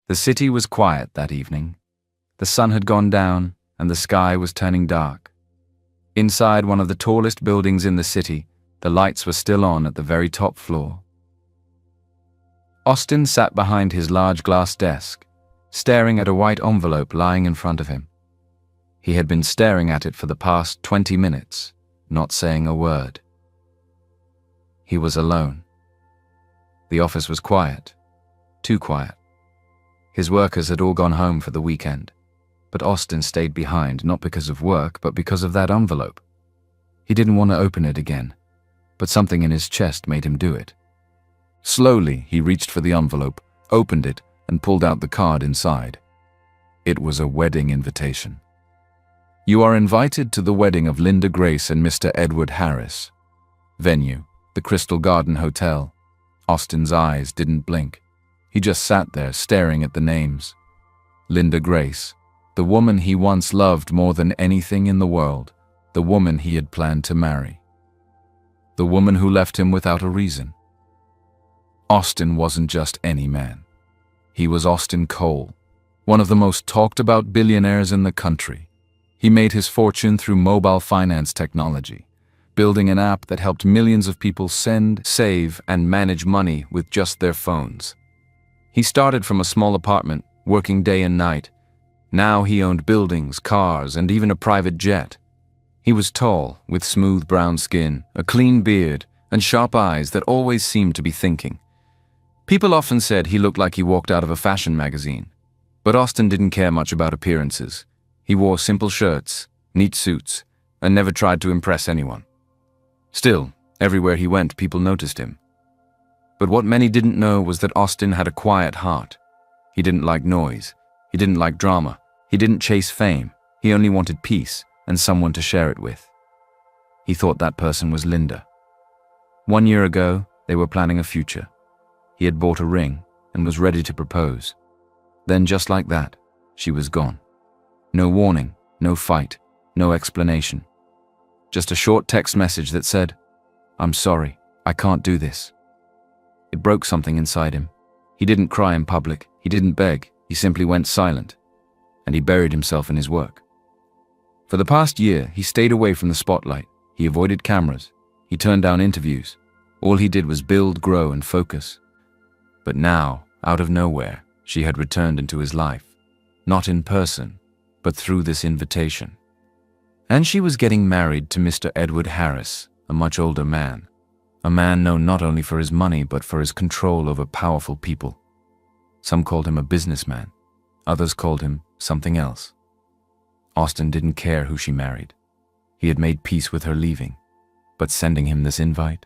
The city was quiet that evening. The sun had gone down, and the sky was turning dark. Inside one of the tallest buildings in the city, the lights were still on at the very top floor. Austin sat behind his large glass desk, staring at a white envelope lying in front of him. He had been staring at it for the past 20 minutes, not saying a word. He was alone. The office was quiet, too quiet. His workers had all gone home for the weekend, but Austin stayed behind not because of work, but because of that envelope. He didn't want to open it again, but something in his chest made him do it. Slowly, he reached for the envelope, opened it, and pulled out the card inside. It was a wedding invitation. You are invited to the wedding of Linda Grace and Mr. Edward Harris. Venue, the Crystal Garden Hotel. Austin's eyes didn't blink. He just sat there staring at the names. Linda Grace, the woman he once loved more than anything in the world, the woman he had planned to marry. The woman who left him without a reason. Austin wasn't just any man. He was Austin Cole, one of the most talked about billionaires in the country. He made his fortune through mobile finance technology, building an app that helped millions of people send, save, and manage money with just their phones. He started from a small apartment, working day and night. Now he owned buildings, cars, and even a private jet. He was tall, with smooth brown skin, a clean beard, and sharp eyes that always seemed to be thinking. People often said he looked like he walked out of a fashion magazine. But Austin didn't care much about appearances. He wore simple shirts, neat suits, and never tried to impress anyone. Still, everywhere he went, people noticed him. But what many didn't know was that Austin had a quiet heart. He didn't like noise. He didn't like drama. He didn't chase fame. He only wanted peace and someone to share it with. He thought that person was Linda. 1 year ago, they were planning a future. He had bought a ring and was ready to propose. Then just like that, she was gone. No warning, no fight, no explanation. Just a short text message that said, "I'm sorry, I can't do this." It broke something inside him. He didn't cry in public, he didn't beg, he simply went silent. And he buried himself in his work. For the past year, he stayed away from the spotlight. He avoided cameras. He turned down interviews. All he did was build, grow, and focus. But now, out of nowhere, she had returned into his life. Not in person, but through this invitation. And she was getting married to Mr. Edward Harris, a much older man. A man known not only for his money, but for his control over powerful people. Some called him a businessman. Others called him something else. Austin didn't care who she married. He had made peace with her leaving. But sending him this invite?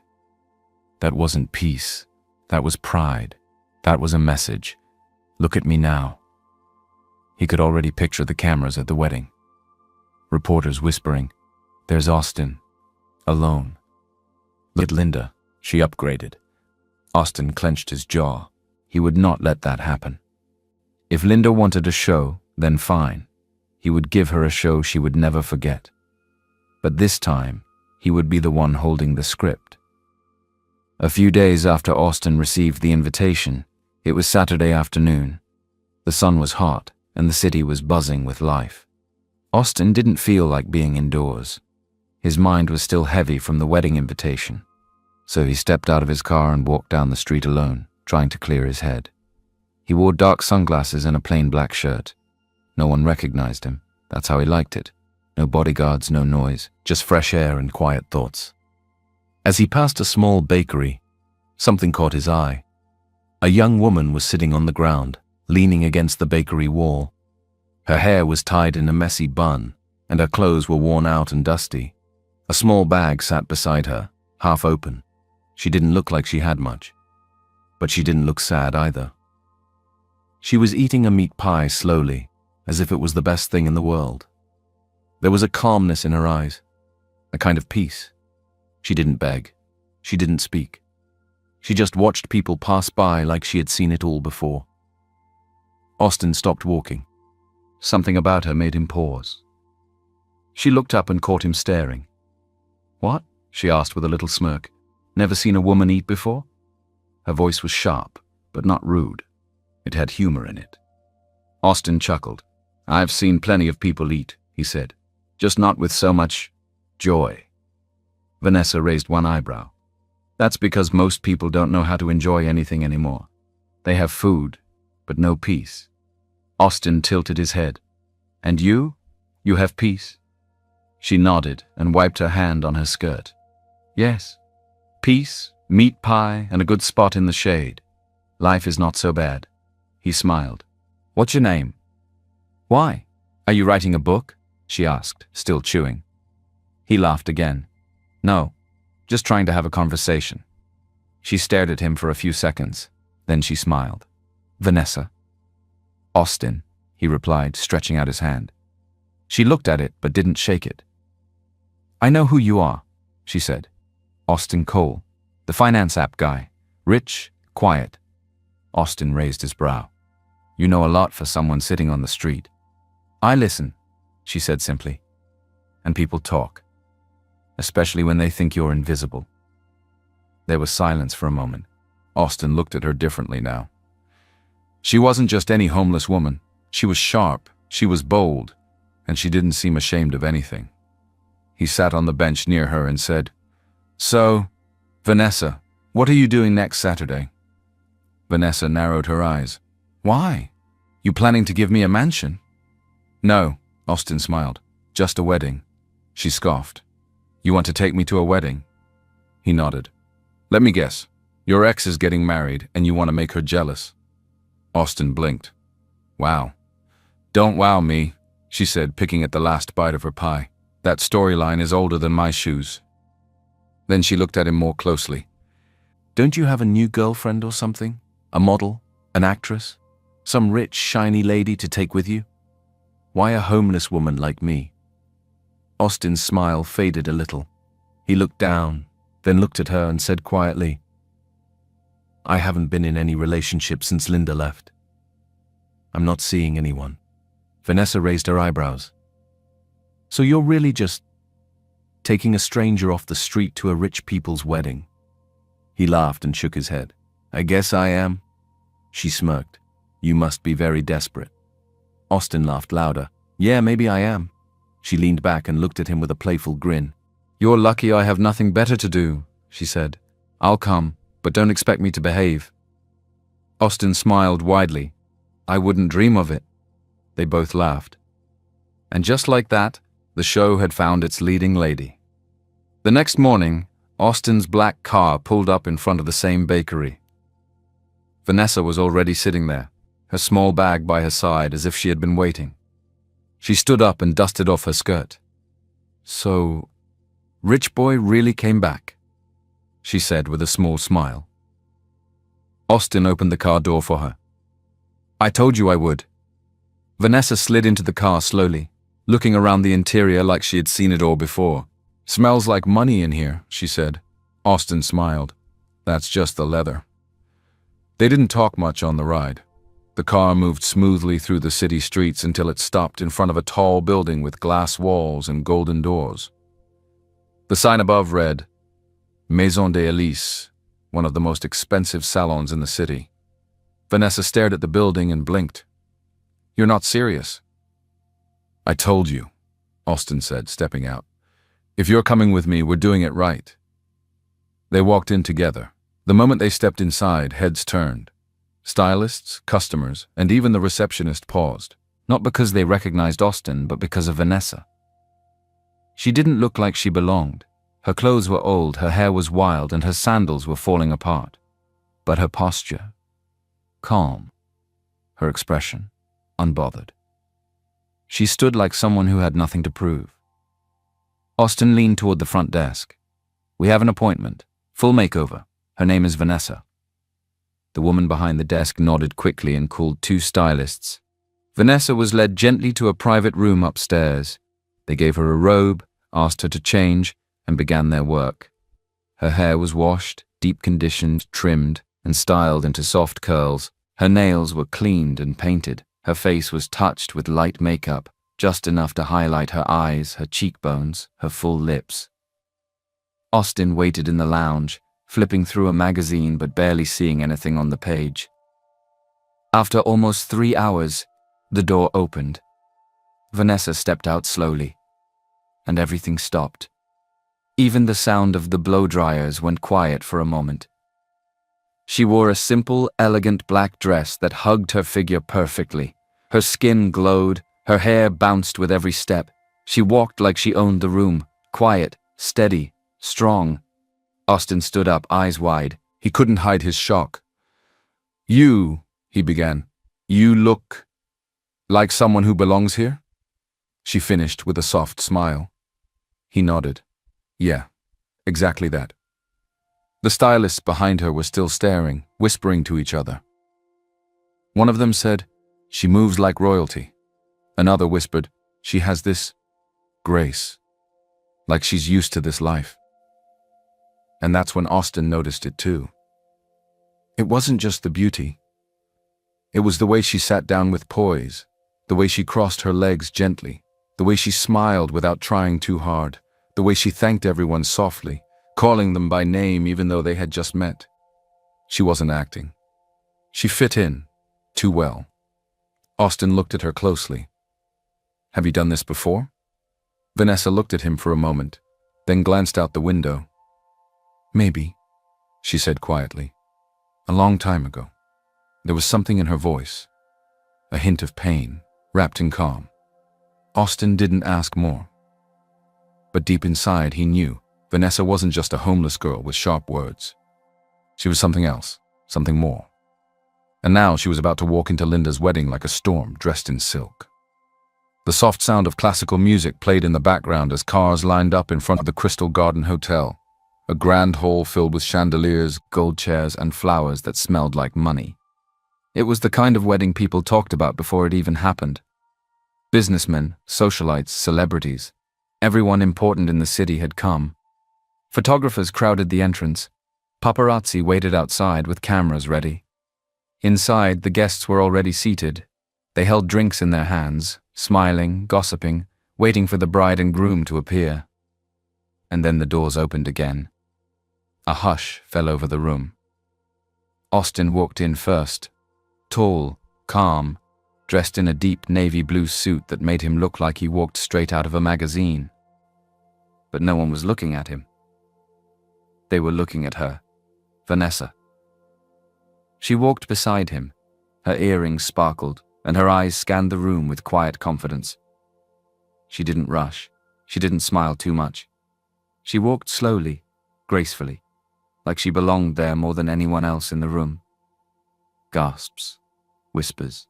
That wasn't peace. That was pride. That was a message. Look at me now. He could already picture the cameras at the wedding. Reporters whispering, "There's Austin. Alone. Look at Linda. She upgraded." Austin clenched his jaw. He would not let that happen. If Linda wanted a show, then fine. He would give her a show she would never forget. But this time, he would be the one holding the script. A few days after Austin received the invitation, it was Saturday afternoon. The sun was hot, and the city was buzzing with life. Austin didn't feel like being indoors. His mind was still heavy from the wedding invitation. So he stepped out of his car and walked down the street alone, trying to clear his head. He wore dark sunglasses and a plain black shirt. No one recognized him. That's how he liked it. No bodyguards, no noise, just fresh air and quiet thoughts. As he passed a small bakery, something caught his eye. A young woman was sitting on the ground, leaning against the bakery wall. Her hair was tied in a messy bun, and her clothes were worn out and dusty. A small bag sat beside her, half open. She didn't look like she had much. But she didn't look sad either. She was eating a meat pie slowly, as if it was the best thing in the world. There was a calmness in her eyes, a kind of peace. She didn't beg. She didn't speak. She just watched people pass by like she had seen it all before. Austin stopped walking. Something about her made him pause. She looked up and caught him staring. "What?" she asked with a little smirk. "Never seen a woman eat before?" Her voice was sharp, but not rude. It had humor in it. Austin chuckled. "I've seen plenty of people eat," he said, "just not with so much joy." Vanessa raised one eyebrow. "That's because most people don't know how to enjoy anything anymore. They have food, but no peace." Austin tilted his head. "And you? You have peace?" She nodded and wiped her hand on her skirt. "Yes. Peace, meat pie, and a good spot in the shade. Life is not so bad." He smiled. "What's your name?" "Why? Are you writing a book?" she asked, still chewing. He laughed again. "No, just trying to have a conversation." She stared at him for a few seconds. Then she smiled. "Vanessa." "Austin," he replied, stretching out his hand. She looked at it but didn't shake it. "I know who you are," she said. "Austin Cole, the finance app guy. Rich, quiet." Austin raised his brow. "You know a lot for someone sitting on the street." "I listen," she said simply. "And people talk, especially when they think you're invisible." There was silence for a moment. Austin looked at her differently now. She wasn't just any homeless woman. She was sharp, she was bold, and she didn't seem ashamed of anything. He sat on the bench near her and said, "So, Vanessa, what are you doing next Saturday?" Vanessa narrowed her eyes. "Why? You planning to give me a mansion?" "No," Austin smiled. "Just a wedding." She scoffed. "You want to take me to a wedding?" He nodded. "Let me guess. Your ex is getting married and you want to make her jealous." Austin blinked. "Wow. Don't wow me," she said, picking at the last bite of her pie. "That storyline is older than my shoes." Then she looked at him more closely. "Don't you have a new girlfriend or something? A model? An actress? Some rich, shiny lady to take with you? Why a homeless woman like me?" Austin's smile faded a little. He looked down, then looked at her and said quietly, "I haven't been in any relationship since Linda left. I'm not seeing anyone." Vanessa raised her eyebrows. "So you're really just taking a stranger off the street to a rich people's wedding?" He laughed and shook his head. "I guess I am." She smirked. "You must be very desperate." Austin laughed louder. "Yeah, maybe I am." She leaned back and looked at him with a playful grin. "You're lucky I have nothing better to do," she said. "I'll come, but don't expect me to behave." Austin smiled widely. "I wouldn't dream of it." They both laughed. And just like that, the show had found its leading lady. The next morning, Austin's black car pulled up in front of the same bakery. Vanessa was already sitting there, her small bag by her side as if she had been waiting. She stood up and dusted off her skirt. "So, Rich Boy really came back," she said with a small smile. Austin opened the car door for her. "I told you I would." Vanessa slid into the car slowly, looking around the interior like she had seen it all before. "Smells like money in here," she said. Austin smiled. "That's just the leather." They didn't talk much on the ride. The car moved smoothly through the city streets until it stopped in front of a tall building with glass walls and golden doors. The sign above read, "Maison d'Elise," one of the most expensive salons in the city. Vanessa stared at the building and blinked. "You're not serious?" "I told you," Austin said, stepping out. "If you're coming with me, we're doing it right." They walked in together. The moment they stepped inside, heads turned. Stylists, customers, and even the receptionist paused, not because they recognized Austin, but because of Vanessa. She didn't look like she belonged. Her clothes were old, her hair was wild, and her sandals were falling apart. But her posture, calm. Her expression, unbothered. She stood like someone who had nothing to prove. Austin leaned toward the front desk. "We have an appointment. Full makeover. Her name is Vanessa." The woman behind the desk nodded quickly and called two stylists. Vanessa was led gently to a private room upstairs. They gave her a robe, asked her to change, and began their work. Her hair was washed, deep conditioned, trimmed, and styled into soft curls. Her nails were cleaned and painted. Her face was touched with light makeup, just enough to highlight her eyes, her cheekbones, her full lips. Austin waited in the lounge, flipping through a magazine but barely seeing anything on the page. After almost 3 hours, The door opened. Vanessa stepped out slowly, and everything stopped. Even the sound of the blow dryers went quiet for a moment. She wore a simple, elegant black dress that hugged her figure perfectly. Her skin glowed, her hair bounced with every step. She walked like she owned the room, quiet, steady, strong. Austin stood up, eyes wide. He couldn't hide his shock. "You," he began, "you look like someone who belongs here?" She finished with a soft smile. He nodded. "Yeah, exactly that." The stylists behind her were still staring, whispering to each other. One of them said, "She moves like royalty." Another whispered, "She has this grace, like she's used to this life." And that's when Austin noticed it too. It wasn't just the beauty. It was the way she sat down with poise, the way she crossed her legs gently, the way she smiled without trying too hard, the way she thanked everyone softly, calling them by name even though they had just met. She wasn't acting. She fit in, too well. Austin looked at her closely. "Have you done this before?" Vanessa looked at him for a moment, then glanced out the window. "Maybe," she said quietly. "A long time ago." There was something in her voice, a hint of pain, wrapped in calm. Austin didn't ask more. But deep inside, he knew Vanessa wasn't just a homeless girl with sharp words. She was something else, something more. And now she was about to walk into Linda's wedding like a storm dressed in silk. The soft sound of classical music played in the background as cars lined up in front of the Crystal Garden Hotel, a grand hall filled with chandeliers, gold chairs, and flowers that smelled like money. It was the kind of wedding people talked about before it even happened. Businessmen, socialites, celebrities, everyone important in the city had come. Photographers crowded the entrance. Paparazzi waited outside with cameras ready. Inside, the guests were already seated. They held drinks in their hands, smiling, gossiping, waiting for the bride and groom to appear. And then the doors opened again. A hush fell over the room. Austin walked in first, tall, calm, dressed in a deep navy blue suit that made him look like he walked straight out of a magazine. But no one was looking at him. They were looking at her, Vanessa. She walked beside him. Her earrings sparkled, and her eyes scanned the room with quiet confidence. She didn't rush. She didn't smile too much. She walked slowly, gracefully, like she belonged there more than anyone else in the room. Gasps, whispers,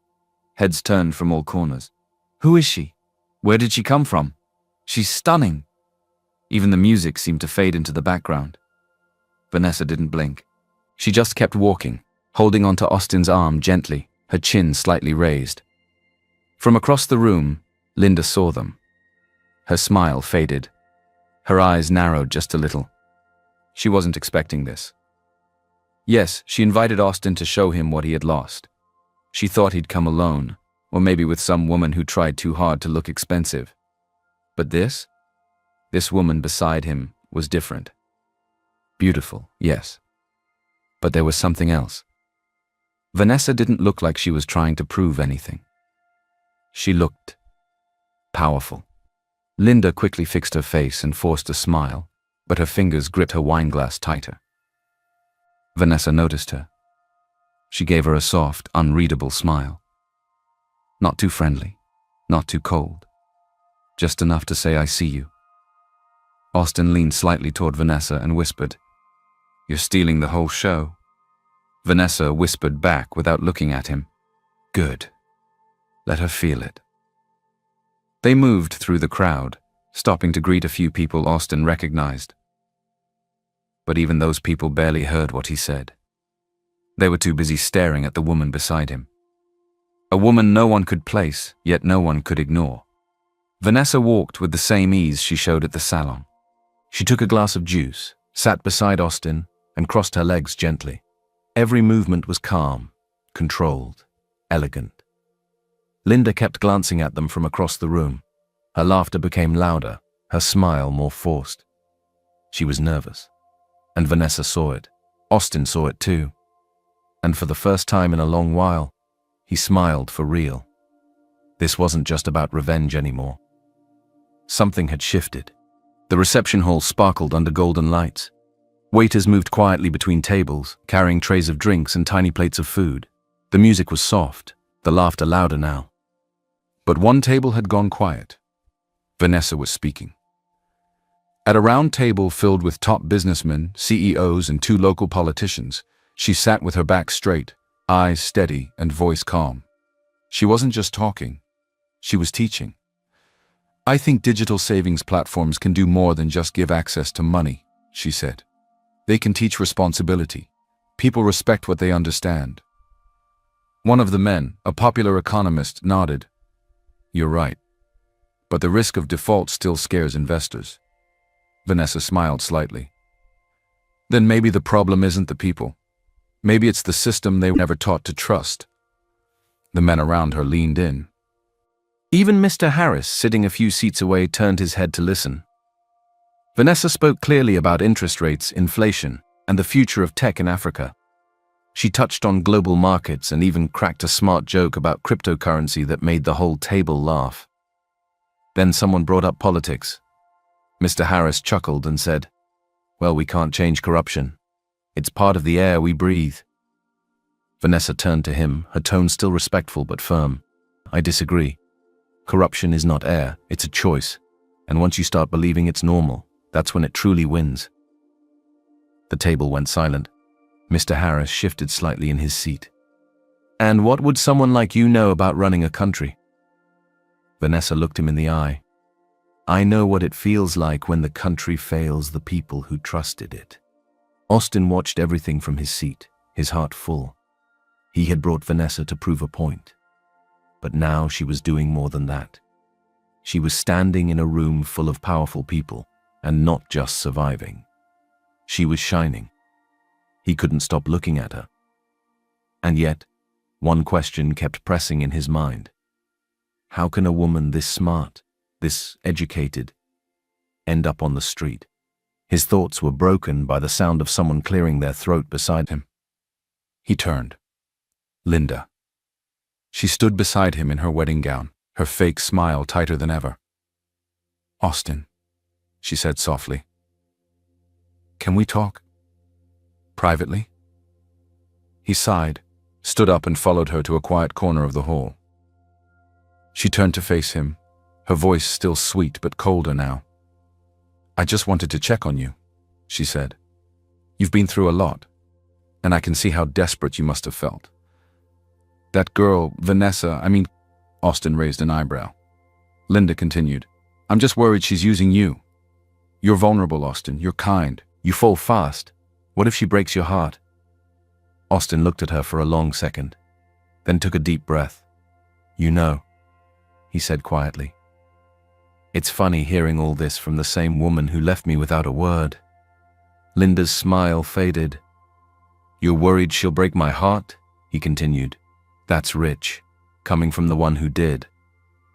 heads turned from all corners. Who is she? Where did she come from? She's stunning. Even the music seemed to fade into the background. Vanessa didn't blink. She just kept walking, holding onto Austin's arm gently, her chin slightly raised. From across the room, Linda saw them. Her smile faded. Her eyes narrowed just a little. She wasn't expecting this. Yes, she invited Austin to show him what he had lost. She thought he'd come alone, or maybe with some woman who tried too hard to look expensive. But this woman beside him was different. Beautiful, yes. But there was something else. Vanessa didn't look like she was trying to prove anything. She looked powerful. Linda quickly fixed her face and forced a smile, but her fingers gripped her wineglass tighter. Vanessa noticed her. She gave her a soft, unreadable smile. Not too friendly, not too cold. Just enough to say, "I see you." Austin leaned slightly toward Vanessa and whispered, "You're stealing the whole show." Vanessa whispered back without looking at him, "Good. Let her feel it." They moved through the crowd, stopping to greet a few people Austin recognized. But even those people barely heard what he said. They were too busy staring at the woman beside him. A woman no one could place, yet no one could ignore. Vanessa walked with the same ease she showed at the salon. She took a glass of juice, sat beside Austin, and crossed her legs gently. Every movement was calm, controlled, elegant. Linda kept glancing at them from across the room. Her laughter became louder, her smile more forced. She was nervous. And Vanessa saw it. Austin saw it too. And for the first time in a long while, he smiled for real. This wasn't just about revenge anymore. Something had shifted. The reception hall sparkled under golden lights. Waiters moved quietly between tables, carrying trays of drinks and tiny plates of food. The music was soft, the laughter louder now. But one table had gone quiet. Vanessa was speaking. At a round table filled with top businessmen, CEOs, and 2 local politicians, she sat with her back straight, eyes steady, and voice calm. She wasn't just talking. She was teaching. "I think digital savings platforms can do more than just give access to money," she said. "They can teach responsibility. People respect what they understand." One of the men, a popular economist, nodded. "You're right. But the risk of default still scares investors." Vanessa smiled slightly. "Then maybe the problem isn't the people. Maybe it's the system they were never taught to trust." The men around her leaned in. Even Mr. Harris, sitting a few seats away, turned his head to listen. Vanessa spoke clearly about interest rates, inflation, and the future of tech in Africa. She touched on global markets and even cracked a smart joke about cryptocurrency that made the whole table laugh. Then someone brought up politics. Mr. Harris chuckled and said, "Well, we can't change corruption. It's part of the air we breathe." Vanessa turned to him, her tone still respectful but firm. "I disagree. Corruption is not air, it's a choice. And once you start believing it's normal, that's when it truly wins." The table went silent. Mr. Harris shifted slightly in his seat. "And what would someone like you know about running a country?" Vanessa looked him in the eye. "I know what it feels like when the country fails the people who trusted it." Austin watched everything from his seat, his heart full. He had brought Vanessa to prove a point. But now she was doing more than that. She was standing in a room full of powerful people, and not just surviving. She was shining. He couldn't stop looking at her. And yet, one question kept pressing in his mind. How can a woman this smart, this educated, end up on the street? His thoughts were broken by the sound of someone clearing their throat beside him. He turned. Linda. She stood beside him in her wedding gown, her fake smile tighter than ever. "Austin," she said softly. "Can we talk? Privately?" He sighed, stood up and followed her to a quiet corner of the hall. She turned to face him, her voice still sweet but colder now. "I just wanted to check on you," she said. "You've been through a lot, and I can see how desperate you must have felt. That girl, Vanessa, Austin raised an eyebrow. Linda continued, "I'm just worried she's using you. You're vulnerable, Austin. You're kind. You fall fast. What if she breaks your heart?" Austin looked at her for a long second, then took a deep breath. "You know," he said quietly. "It's funny hearing all this from the same woman who left me without a word." Linda's smile faded. "You're worried she'll break my heart?" he continued. "That's rich, coming from the one who did."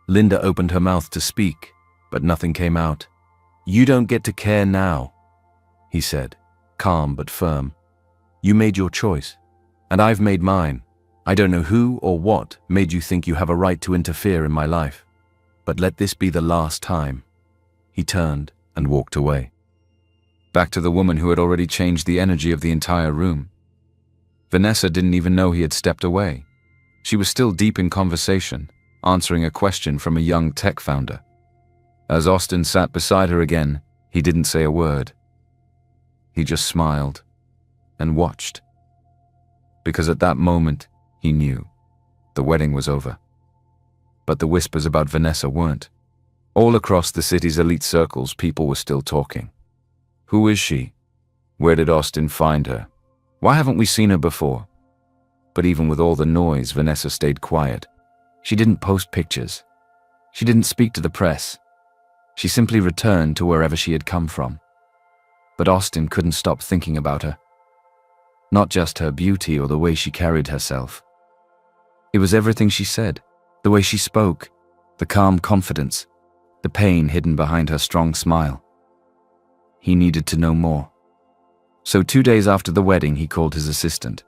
Linda opened her mouth to speak, but nothing came out. "You don't get to care now," he said, calm but firm. "You made your choice, and I've made mine. I don't know who or what made you think you have a right to interfere in my life. But let this be the last time." He turned and walked away. Back to the woman who had already changed the energy of the entire room. Vanessa didn't even know he had stepped away. She was still deep in conversation, answering a question from a young tech founder. As Austin sat beside her again, he didn't say a word. He just smiled and watched. Because at that moment, he knew the wedding was over. But the whispers about Vanessa weren't. All across the city's elite circles, people were still talking. Who is she? Where did Austin find her? Why haven't we seen her before? But even with all the noise, Vanessa stayed quiet. She didn't post pictures. She didn't speak to the press. She simply returned to wherever she had come from. But Austin couldn't stop thinking about her. Not just her beauty or the way she carried herself. It was everything she said, the way she spoke, the calm confidence, the pain hidden behind her strong smile. He needed to know more. So 2 days after the wedding, he called his assistant.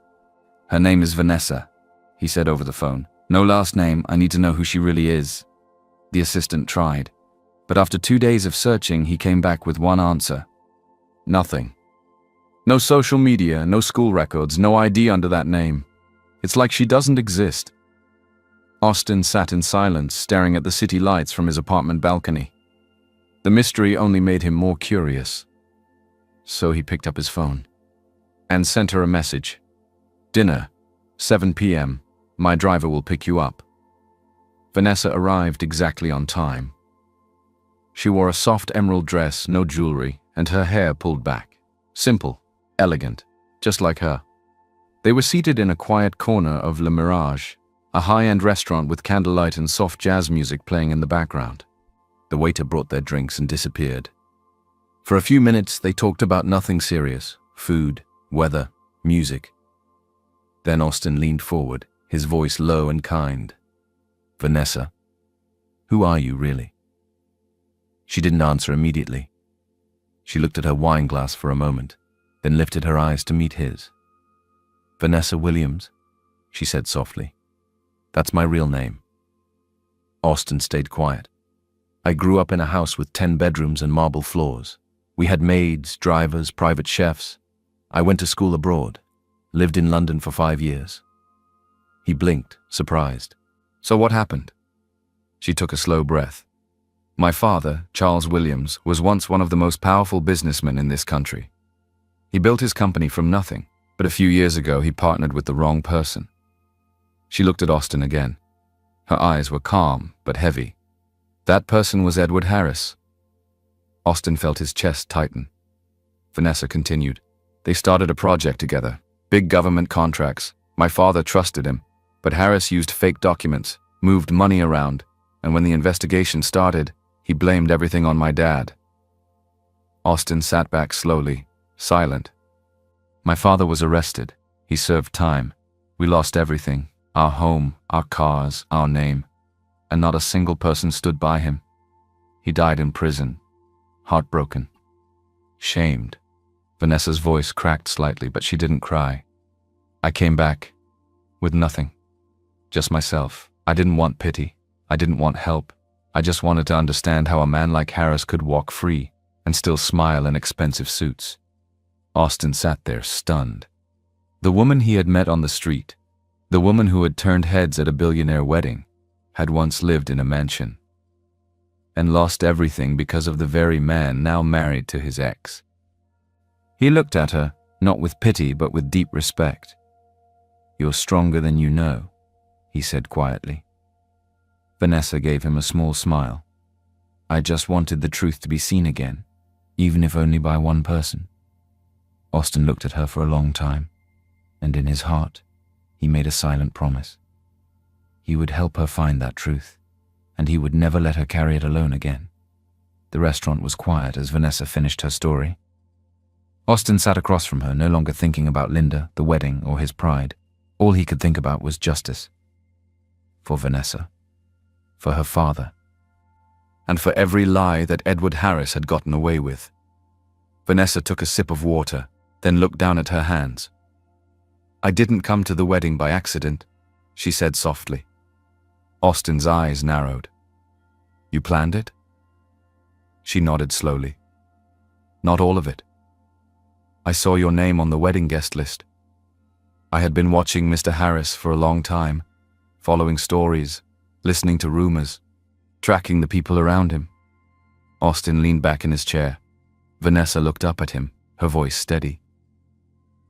"Her name is Vanessa," he said over the phone. No last name, I need to know who she really is. The assistant tried, but after 2 days of searching, he came back with one answer. Nothing. No social media, no school records, no ID under that name. It's like she doesn't exist. Austin sat in silence, staring at the city lights from his apartment balcony. The mystery only made him more curious. So he picked up his phone and sent her a message. Dinner, 7 p.m. My driver will pick you up. Vanessa arrived exactly on time. She wore a soft emerald dress, no jewelry, and her hair pulled back. Simple, elegant, just like her. They were seated in a quiet corner of Le Mirage, a high-end restaurant with candlelight and soft jazz music playing in the background. The waiter brought their drinks and disappeared. For a few minutes, they talked about nothing serious: food, weather, music. Then Austin leaned forward, his voice low and kind. Vanessa, who are you really? She didn't answer immediately. She looked at her wine glass for a moment, then lifted her eyes to meet his. Vanessa Williams, she said softly. That's my real name. Austin stayed quiet. I grew up in a house with 10 bedrooms and marble floors. We had maids, drivers, private chefs. I went to school abroad, lived in London for 5 years. He blinked, surprised. So what happened? She took a slow breath. My father, Charles Williams, was once one of the most powerful businessmen in this country. He built his company from nothing, but a few years ago he partnered with the wrong person. She looked at Austin again. Her eyes were calm but heavy. That person was Edward Harris. Austin felt his chest tighten. Vanessa continued. They started a project together, big government contracts. My father trusted him, but Harris used fake documents, moved money around, and when the investigation started, he blamed everything on my dad. Austin sat back slowly, silent. My father was arrested. He served time. We lost everything, our home, our cars, our name, and not a single person stood by him. He died in prison, heartbroken, shamed. Vanessa's voice cracked slightly, but she didn't cry. I came back with nothing, just myself. I didn't want pity. I didn't want help. I just wanted to understand how a man like Harris could walk free and still smile in expensive suits. Austin sat there, stunned. The woman he had met on the street, the woman who had turned heads at a billionaire wedding, had once lived in a mansion and lost everything because of the very man now married to his ex. He looked at her, not with pity but with deep respect. You're stronger than you know, he said quietly. Vanessa gave him a small smile. I just wanted the truth to be seen again, even if only by one person. Austin looked at her for a long time, and in his heart, he made a silent promise. He would help her find that truth, and he would never let her carry it alone again. The restaurant was quiet as Vanessa finished her story. Austin sat across from her, no longer thinking about Linda, the wedding, or his pride. All he could think about was justice. For Vanessa, for her father, and for every lie that Edward Harris had gotten away with. Vanessa took a sip of water, then looked down at her hands. I didn't come to the wedding by accident, she said softly. Austin's eyes narrowed. You planned it? She nodded slowly. Not all of it. I saw your name on the wedding guest list. I had been watching Mr. Harris for a long time, following stories, listening to rumors, tracking the people around him. Austin leaned back in his chair. Vanessa looked up at him, her voice steady.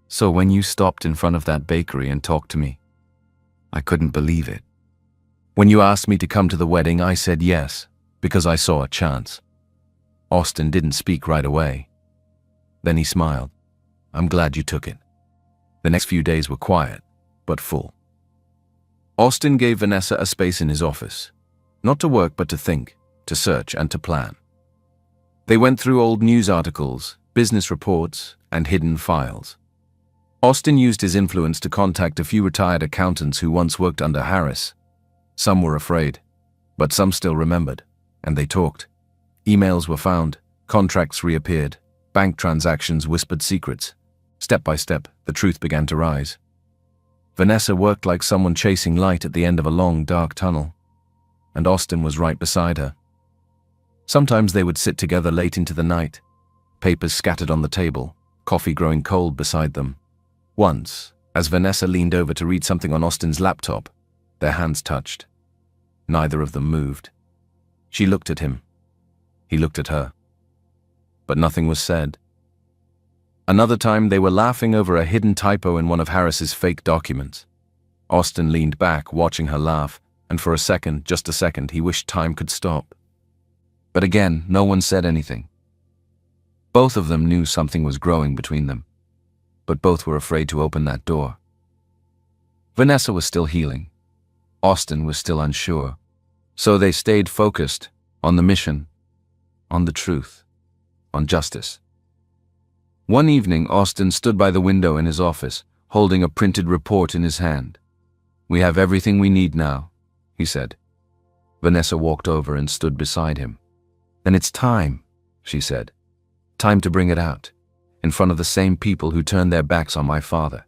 So when you stopped in front of that bakery and talked to me, I couldn't believe it. When you asked me to come to the wedding, I said yes, because I saw a chance. Austin didn't speak right away. Then he smiled. I'm glad you took it. The next few days were quiet, but full. Austin gave Vanessa a space in his office, not to work but to think, to search and to plan. They went through old news articles, business reports, and hidden files. Austin used his influence to contact a few retired accountants who once worked under Harris. Some were afraid, but some still remembered, and they talked. Emails were found, contracts reappeared, bank transactions whispered secrets. Step by step, the truth began to rise. Vanessa worked like someone chasing light at the end of a long, dark tunnel, and Austin was right beside her. Sometimes they would sit together late into the night, papers scattered on the table, coffee growing cold beside them. Once, as Vanessa leaned over to read something on Austin's laptop, their hands touched. Neither of them moved. She looked at him. He looked at her. But nothing was said. Another time, they were laughing over a hidden typo in one of Harris's fake documents. Austin leaned back, watching her laugh, and for a second, just a second, he wished time could stop. But again, no one said anything. Both of them knew something was growing between them, but both were afraid to open that door. Vanessa was still healing. Austin was still unsure. So they stayed focused on the mission, on the truth, on justice. One evening, Austin stood by the window in his office, holding a printed report in his hand. "We have everything we need now," he said. Vanessa walked over and stood beside him. "Then it's time," she said. "Time to bring it out, in front of the same people who turned their backs on my father,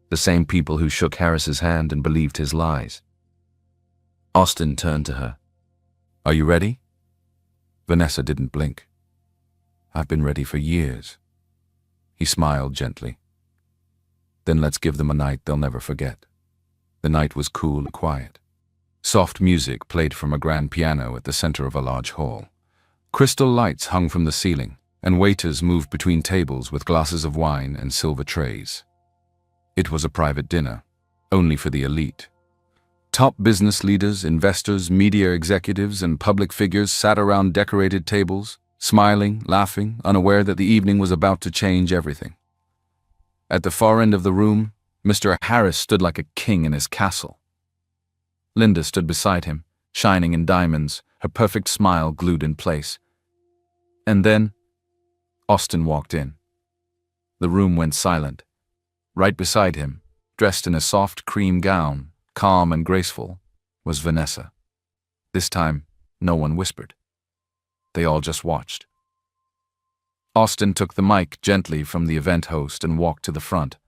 the same people who shook Harris's hand and believed his lies." Austin turned to her. "Are you ready?" Vanessa didn't blink. "I've been ready for years." He smiled gently. "Then let's give them a night they'll never forget." The night was cool and quiet. Soft music played from a grand piano at the center of a large hall. Crystal lights hung from the ceiling, and waiters moved between tables with glasses of wine and silver trays. It was a private dinner, only for the elite. Top business leaders, investors, media executives, and public figures sat around decorated tables, smiling, laughing, unaware that the evening was about to change everything. At the far end of the room, Mr. Harris stood like a king in his castle. Linda stood beside him, shining in diamonds, her perfect smile glued in place. And then, Austin walked in. The room went silent. Right beside him, dressed in a soft cream gown, calm and graceful, was Vanessa. This time, no one whispered. They all just watched. Austin took the mic gently from the event host and walked to the front.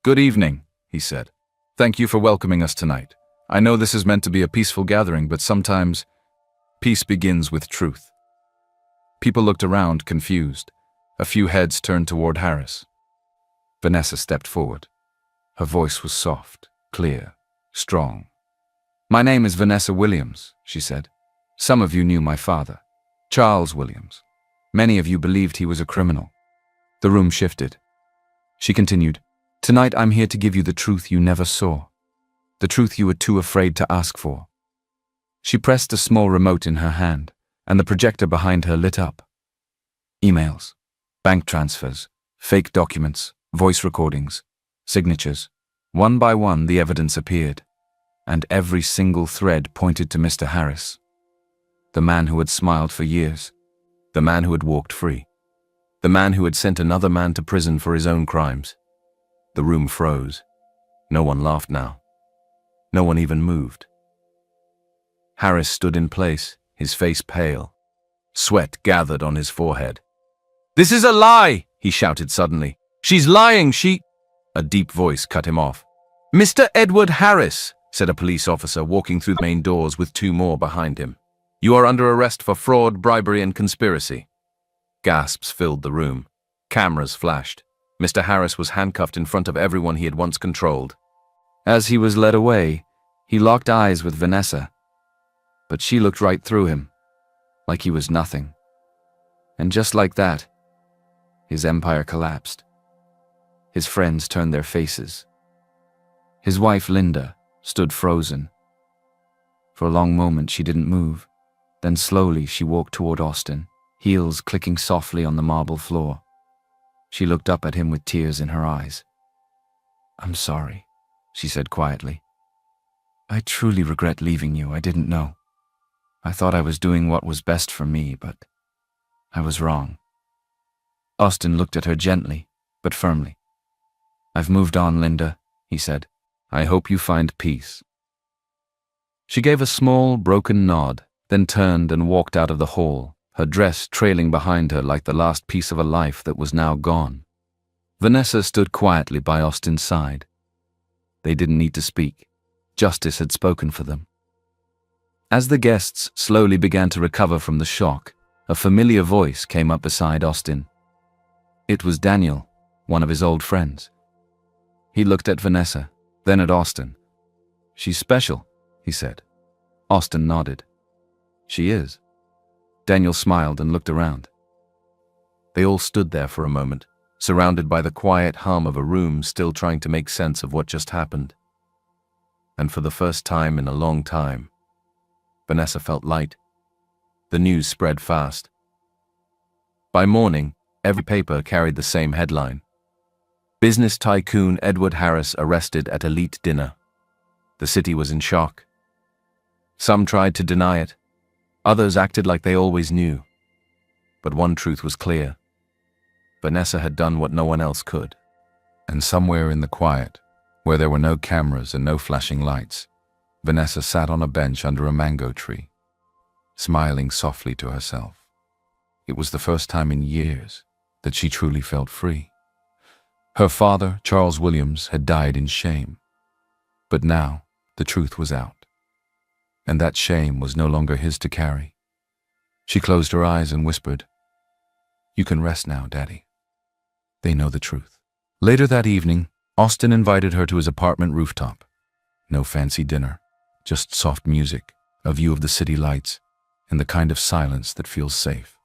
"Good evening," he said. "Thank you for welcoming us tonight. I know this is meant to be a peaceful gathering, but sometimes peace begins with truth." People looked around, confused. A few heads turned toward Harris. Vanessa stepped forward. Her voice was soft, clear, strong. "My name is Vanessa Williams," she said. "Some of you knew my father, Charles Williams. Many of you believed he was a criminal." The room shifted. She continued, "Tonight I'm here to give you the truth you never saw, the truth you were too afraid to ask for." She pressed a small remote in her hand, and the projector behind her lit up. Emails, bank transfers, fake documents, voice recordings, signatures. One by one, the evidence appeared, and every single thread pointed to Mr. Harris, the man who had smiled for years, the man who had walked free, the man who had sent another man to prison for his own crimes. The room froze. No one laughed now. No one even moved. Harris stood in place, his face pale. Sweat gathered on his forehead. "This is a lie!" he shouted suddenly. "She's lying, she—" A deep voice cut him off. "Mr. Edward Harris," said a police officer walking through the main doors with two more behind him. "You are under arrest for fraud, bribery, and conspiracy." Gasps filled the room. Cameras flashed. Mr. Harris was handcuffed in front of everyone he had once controlled. As he was led away, he locked eyes with Vanessa, but she looked right through him, like he was nothing. And just like that, his empire collapsed. His friends turned their faces. His wife, Linda, stood frozen. For a long moment, she didn't move. Then slowly, she walked toward Austin, heels clicking softly on the marble floor. She looked up at him with tears in her eyes. "I'm sorry," she said quietly. "I truly regret leaving you. I didn't know. I thought I was doing what was best for me, but I was wrong." Austin looked at her gently, but firmly. "I've moved on, Linda," he said. "I hope you find peace." She gave a small, broken nod, then turned and walked out of the hall, her dress trailing behind her like the last piece of a life that was now gone. Vanessa stood quietly by Austin's side. They didn't need to speak. Justice had spoken for them. As the guests slowly began to recover from the shock, a familiar voice came up beside Austin. It was Daniel, one of his old friends. He looked at Vanessa, then at Austin. "She's special," he said. Austin nodded. "She is." Daniel smiled and looked around. They all stood there for a moment, surrounded by the quiet hum of a room still trying to make sense of what just happened. And for the first time in a long time, Vanessa felt light. The news spread fast. By morning, every paper carried the same headline: Business tycoon Edward Harris arrested at elite dinner. The city was in shock. Some tried to deny it. Others acted like they always knew. But one truth was clear. Vanessa had done what no one else could. And somewhere in the quiet, where there were no cameras and no flashing lights, Vanessa sat on a bench under a mango tree, smiling softly to herself. It was the first time in years that she truly felt free. Her father, Charles Williams, had died in shame. But now, the truth was out. And that shame was no longer his to carry. She closed her eyes and whispered, "You can rest now, Daddy. They know the truth." Later that evening, Austin invited her to his apartment rooftop. No fancy dinner, just soft music, a view of the city lights, and the kind of silence that feels safe.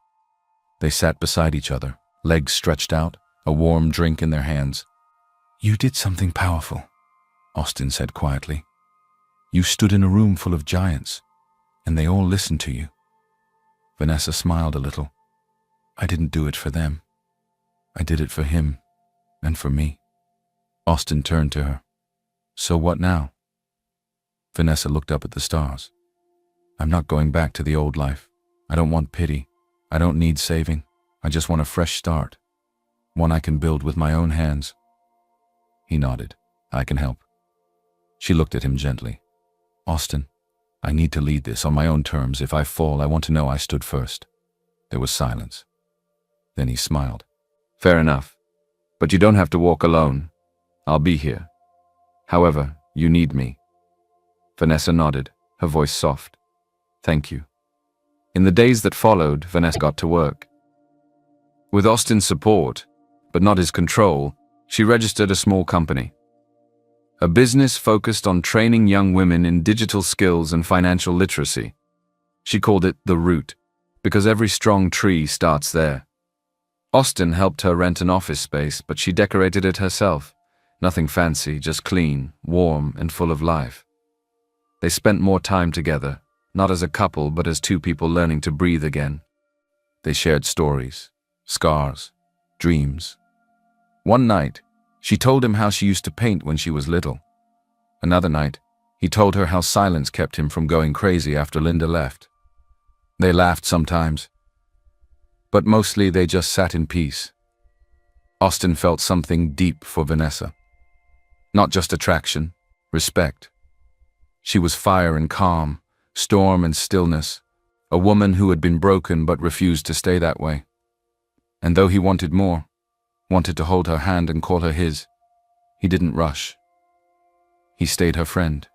They sat beside each other, legs stretched out, a warm drink in their hands. "You did something powerful," Austin said quietly. "You stood in a room full of giants, and they all listened to you." Vanessa smiled a little. "I didn't do it for them. I did it for him, and for me." Austin turned to her. "So what now?" Vanessa looked up at the stars. "I'm not going back to the old life. I don't want pity. I don't need saving. I just want a fresh start. One I can build with my own hands." He nodded. "I can help." She looked at him gently. "Austin, I need to lead this on my own terms. If I fall, I want to know I stood first." There was silence. Then he smiled. "Fair enough. But you don't have to walk alone. I'll be here. However, you need me." Vanessa nodded, her voice soft. "Thank you." In the days that followed, Vanessa got to work. With Austin's support, but not his control, she registered a small company. A business focused on training young women in digital skills and financial literacy. She called it The Root, because every strong tree starts there. Austin helped her rent an office space, but she decorated it herself. Nothing fancy, just clean, warm, and full of life. They spent more time together, not as a couple, but as two people learning to breathe again. They shared stories, scars, dreams. One night, she told him how she used to paint when she was little. Another night, he told her how silence kept him from going crazy after Linda left. They laughed sometimes, but mostly they just sat in peace. Austin felt something deep for Vanessa. Not just attraction, respect. She was fire and calm, storm and stillness, a woman who had been broken but refused to stay that way. And though he wanted more, wanted to hold her hand and call her his, he didn't rush. He stayed her friend.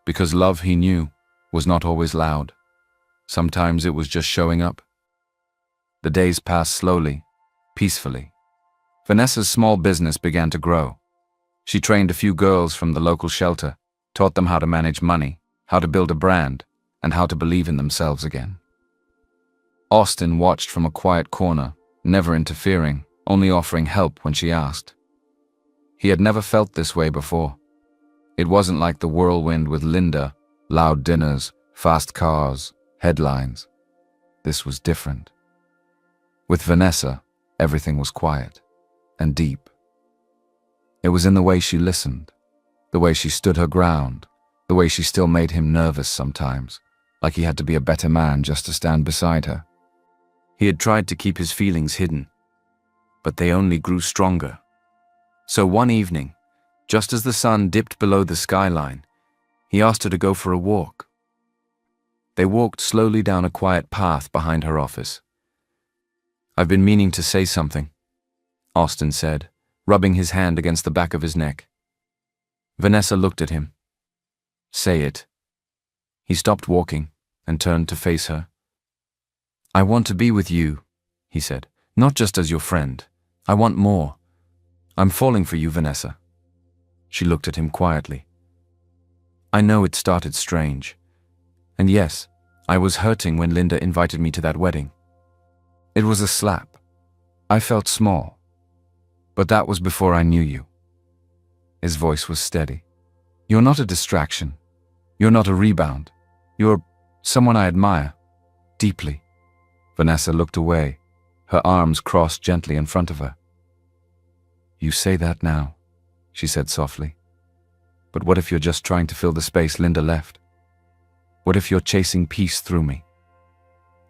Because love, he knew, was not always loud. Sometimes it was just showing up. The days passed slowly, peacefully. Vanessa's small business began to grow. She trained a few girls from the local shelter, taught them how to manage money, how to build a brand, and how to believe in themselves again. Austin watched from a quiet corner, never interfering, only offering help when she asked. He had never felt this way before. It wasn't like the whirlwind with Linda, loud dinners, fast cars, headlines. This was different. With Vanessa, everything was quiet and deep. It was in the way she listened, the way she stood her ground, the way she still made him nervous sometimes, like he had to be a better man just to stand beside her. He had tried to keep his feelings hidden, but they only grew stronger. So one evening, just as the sun dipped below the skyline, he asked her to go for a walk. They walked slowly down a quiet path behind her office. "I've been meaning to say something," Austin said, rubbing his hand against the back of his neck. Vanessa looked at him. Say it. He stopped walking and turned to face her. I want to be with you, he said, not just as your friend. I want more. I'm falling for you, Vanessa. She looked at him quietly. I know it started strange. And yes, I was hurting when Linda invited me to that wedding. It was a slap. I felt small. But that was before I knew you. His voice was steady. You're not a distraction. You're not a rebound. You're someone I admire. Deeply. Vanessa looked away, her arms crossed gently in front of her. You say that now, she said softly. But what if you're just trying to fill the space Linda left? What if you're chasing peace through me?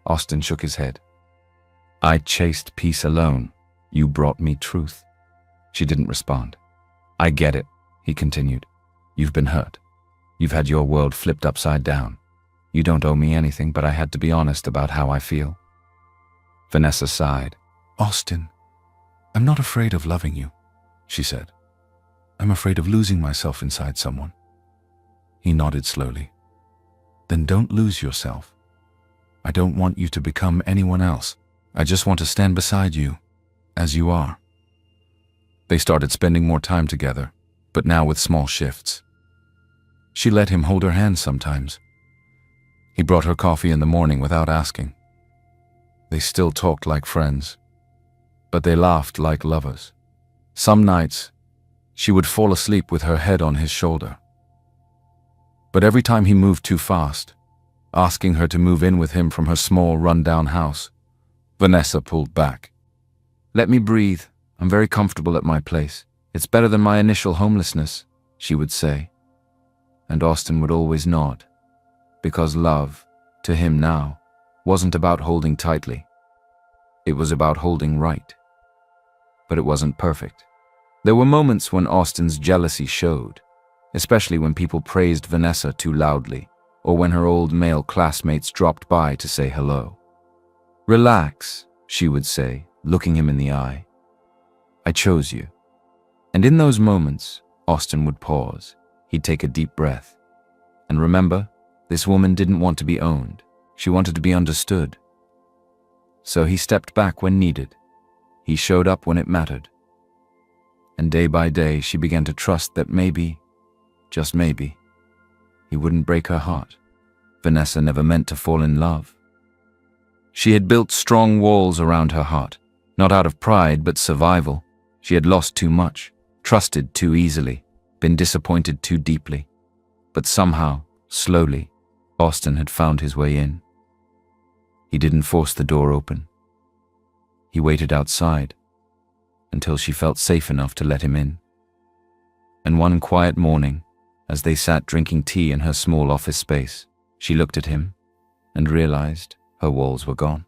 Austin shook his head. I chased peace alone. You brought me truth. She didn't respond. I get it, he continued. You've been hurt. You've had your world flipped upside down. You don't owe me anything, but I had to be honest about how I feel. Vanessa sighed. Austin, I'm not afraid of loving you, she said. I'm afraid of losing myself inside someone. He nodded slowly. Then don't lose yourself. I don't want you to become anyone else. I just want to stand beside you, as you are. They started spending more time together, but now with small shifts. She let him hold her hand sometimes. He brought her coffee in the morning without asking. They still talked like friends, but they laughed like lovers. Some nights, she would fall asleep with her head on his shoulder. But every time he moved too fast, asking her to move in with him from her small, run-down house, Vanessa pulled back. Let me breathe. I'm very comfortable at my place. It's better than my initial homelessness, she would say. And Austin would always nod, because love, to him now, wasn't about holding tightly. It was about holding right. But it wasn't perfect. There were moments when Austin's jealousy showed, especially when people praised Vanessa too loudly, or when her old male classmates dropped by to say hello. Relax, she would say, looking him in the eye. I chose you. And in those moments, Austin would pause. He'd take a deep breath. And remember, this woman didn't want to be owned. She wanted to be understood. So he stepped back when needed. He showed up when it mattered. And day by day, she began to trust that maybe, just maybe, he wouldn't break her heart. Vanessa never meant to fall in love. She had built strong walls around her heart, not out of pride but survival. She had lost too much, trusted too easily, been disappointed too deeply. But somehow, slowly, Austin had found his way in. He didn't force the door open. He waited outside until she felt safe enough to let him in. And one quiet morning, as they sat drinking tea in her small office space, she looked at him and realized her walls were gone.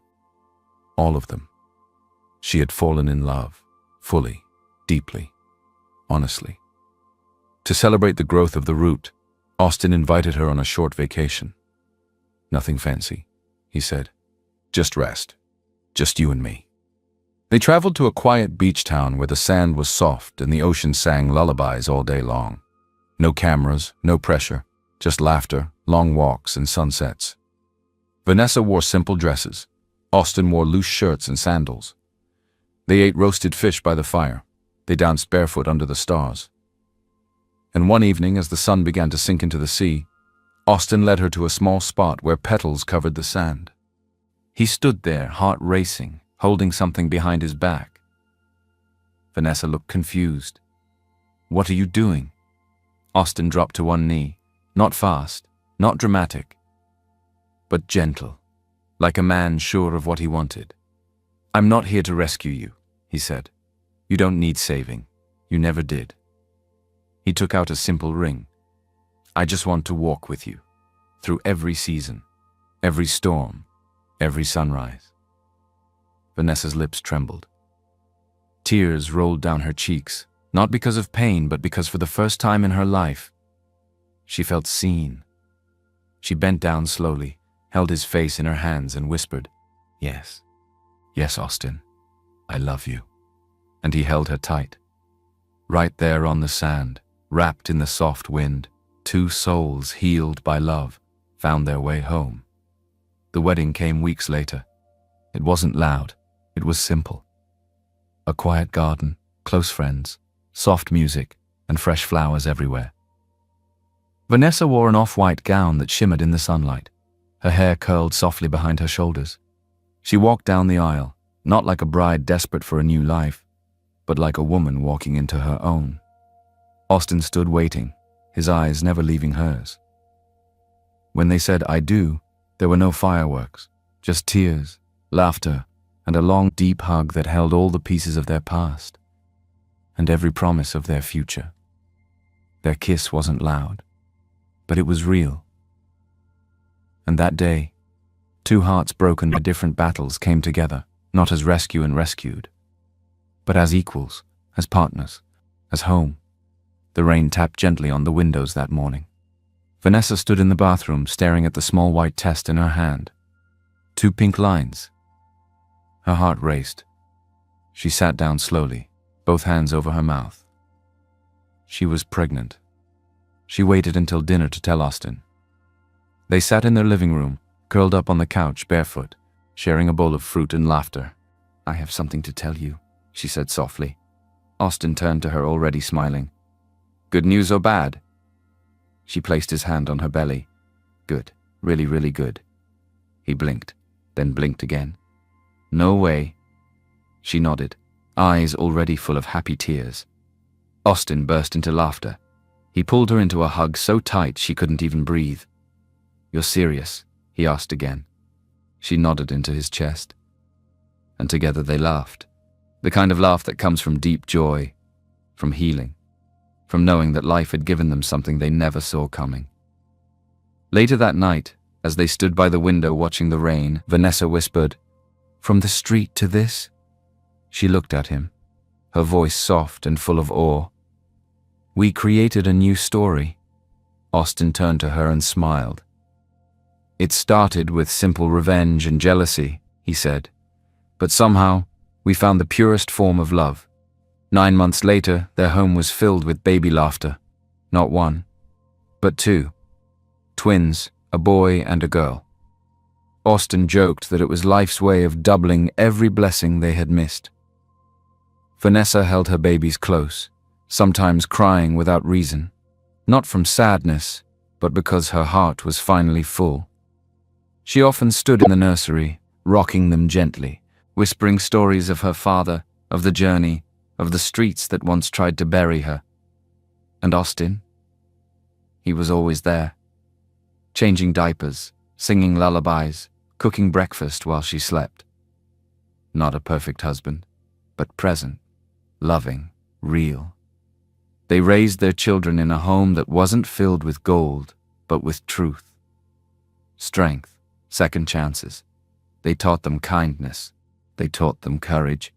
All of them. She had fallen in love, fully, deeply, honestly. To celebrate the growth of the root, Austin invited her on a short vacation. Nothing fancy, he said. Just rest. Just you and me. They traveled to a quiet beach town where the sand was soft and the ocean sang lullabies all day long. No cameras, no pressure, just laughter, long walks, and sunsets. Vanessa wore simple dresses. Austin wore loose shirts and sandals. They ate roasted fish by the fire. They danced barefoot under the stars. And one evening, as the sun began to sink into the sea, Austin led her to a small spot where petals covered the sand. He stood there, heart racing, holding something behind his back. Vanessa looked confused. What are you doing? Austin dropped to one knee, not fast, not dramatic, but gentle, like a man sure of what he wanted. I'm not here to rescue you, he said. You don't need saving. You never did. He took out a simple ring. I just want to walk with you, through every season, every storm, every sunrise. Vanessa's lips trembled. Tears rolled down her cheeks, not because of pain, but because for the first time in her life, she felt seen. She bent down slowly, held his face in her hands and whispered, Yes, yes, Austin, I love you. And he held her tight. Right there on the sand, Wrapped in the soft wind, two souls healed by love found their way home. The wedding came weeks later. It wasn't loud, it was simple. A quiet garden, close friends, soft music, and fresh flowers everywhere. Vanessa wore an off-white gown that shimmered in the sunlight. Her hair curled softly behind her shoulders. She walked down the aisle, not like a bride desperate for a new life, but like a woman walking into her own. Austin stood waiting, his eyes never leaving hers. When they said, "I do," there were no fireworks, just tears, laughter, and a long, deep hug that held all the pieces of their past and every promise of their future. Their kiss wasn't loud, but it was real. And that day, two hearts broken by different battles came together, not as rescue and rescued, but as equals, as partners, as home. The rain tapped gently on the windows that morning. Vanessa stood in the bathroom staring at the small white test in her hand. 2 pink lines. Her heart raced. She sat down slowly, both hands over her mouth. She was pregnant. She waited until dinner to tell Austin. They sat in their living room, curled up on the couch barefoot, sharing a bowl of fruit and laughter. "I have something to tell you," she said softly. Austin turned to her, already smiling. "Good news or bad?" She placed his hand on her belly. "Good, really, really good." He blinked, then blinked again. "No way." She nodded, eyes already full of happy tears. Austin burst into laughter. He pulled her into a hug so tight she couldn't even breathe. "You're serious?" he asked again. She nodded into his chest. And together they laughed. The kind of laugh that comes from deep joy, from healing, from knowing that life had given them something they never saw coming. Later that night, as they stood by the window watching the rain, Vanessa whispered, "From the street to this?" She looked at him, her voice soft and full of awe. "We created a new story." Austin turned to her and smiled. "It started with simple revenge and jealousy," he said, "but somehow we found the purest form of love. 9 months later, their home was filled with baby laughter. Not one, but 2. Twins, a boy and a girl." Austin joked that it was life's way of doubling every blessing they had missed. Vanessa held her babies close, sometimes crying without reason, not from sadness, but because her heart was finally full. She often stood in the nursery, rocking them gently, whispering stories of her father, of the journey, of the streets that once tried to bury her. And Austin? He was always there, changing diapers, singing lullabies, cooking breakfast while she slept. Not a perfect husband, but present, loving, real. They raised their children in a home that wasn't filled with gold, but with truth. Strength, second chances. They taught them kindness. They taught them courage.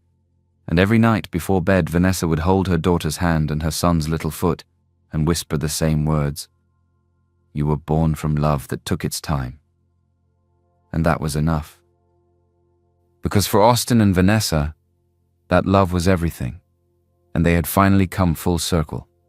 And every night before bed, Vanessa would hold her daughter's hand and her son's little foot and whisper the same words. "You were born from love that took its time." And that was enough. Because for Austin and Vanessa, that love was everything, and they had finally come full circle.